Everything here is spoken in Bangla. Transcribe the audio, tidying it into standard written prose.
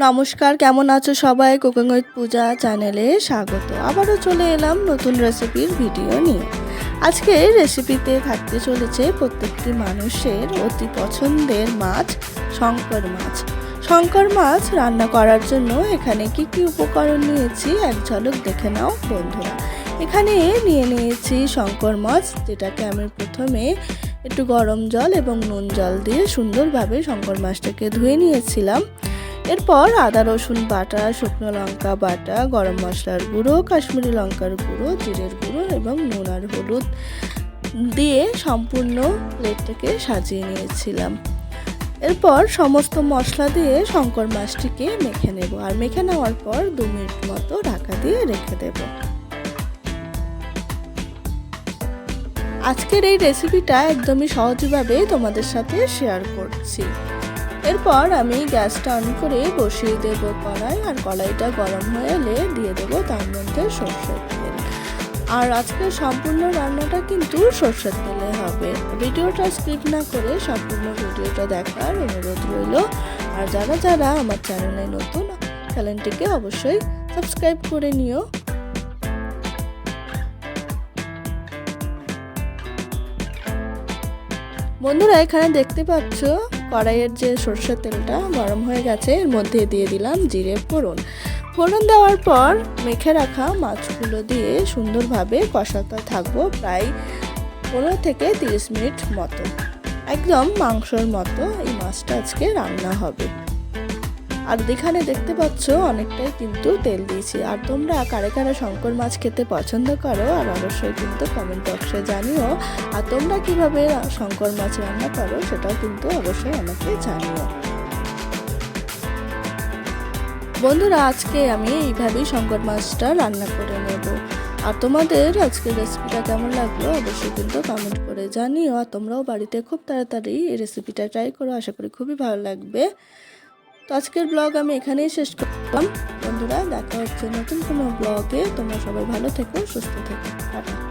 নমস্কার, কেমন আছো সবাই? কুকিং উইথ পূজা চ্যানেলে স্বাগত। আবারও চলে এলাম নতুন রেসিপির ভিডিও নিয়ে। আজকে রেসিপিতে থাকতে চলেছে প্রত্যেকটি মানুষের অতি পছন্দের মাছ, শঙ্কর মাছ। শঙ্কর মাছ রান্না করার জন্য এখানে কি কি উপকরণ নিয়েছি এক ঝলক দেখে নাও বন্ধুরা। এখানে নিয়ে নিয়েছি শঙ্কর মাছ, যেটাকে আমি প্রথমে একটু গরম জল এবং নুন জল দিয়ে সুন্দরভাবে শঙ্কর মাছটাকে ধুয়ে নিয়েছিলাম। এরপর আদা রসুন বাটা, শুকনো লঙ্কা বাটা, গরম মশলার গুঁড়ো, কাশ্মীরি লঙ্কার গুঁড়ো, জিরের গুঁড়ো এবং নুন আর হলুদ দিয়ে সম্পূর্ণ প্লেটটাকে সাজিয়ে নিয়েছিলাম। এরপর সমস্ত মশলা দিয়ে শঙ্কর মাছটিকে মেখে নেব, আর মেখে নেওয়ার পর 2 মিনিট মতো ঢাকা দিয়ে রেখে দেব। আজকের এই রেসিপিটা একদমই সহজভাবে তোমাদের সাথে শেয়ার করছি। এরপর আমি গ্যাসটা অন করে বসিয়ে দেব কড়াই, আর কড়াইটা গরম হয়ে এলে দিয়ে দেব তার মধ্যে সরষের তেল। আর আজকে সম্পূর্ণ রান্নাটা কিন্তু সরষের তেলে হবে। ভিডিওটা স্কিপ না করে সম্পূর্ণ ভিডিওটা দেখার অনুরোধ রইল। আর যারা যারা আমার চ্যানেলে নতুন, চ্যানেলটিকে অবশ্যই সাবস্ক্রাইব করে নিও। বন্ধুরা, এখানে দেখতে পাচ্ছ কড়াইয়ের যে সরষের তেলটা গরম হয়ে গেছে, এর মধ্যে দিয়ে দিলাম জিরে ফোড়ন। ফোড়ন দেওয়ার পর মেখে রাখা মাছগুলো দিয়ে সুন্দরভাবে কষাতে থাকবো প্রায় 15 থেকে 30 মিনিট মতো। একদম মাংসর মতো এই মাছটা আজকে রান্না হবে। আর এখানে দেখতে পাচ্ছ অনেকটাই কিন্তু তেল দিয়েছি। আর তোমরা কারে কারে শঙ্কর মাছ খেতে পছন্দ করো আর অবশ্যই কিন্তু কমেন্ট বক্সে জানিও। আর তোমরা কিভাবে শঙ্কর মাছ রান্না করো সেটাও কিন্তু অবশ্যই আমাকে জানিও। বন্ধুরা, আজকে আমি এইভাবেই শঙ্কর মাছটা রান্না করে নেব। আর তোমাদের আজকের রেসিপিটা কেমন লাগলো অবশ্যই কিন্তু কমেন্ট করে জানিও। আর তোমরাও বাড়িতে খুব তাড়াতাড়ি এই রেসিপিটা ট্রাই করো, আশা করি খুবই ভালো লাগবে। তো আজকের ব্লগ আমি এখানেই শেষ করলাম। বন্ধুরা, দেখা হচ্ছে নতুন কোনো ব্লগে। তোমরা সবাই ভালো থেকো, সুস্থ থেকো। টাটা।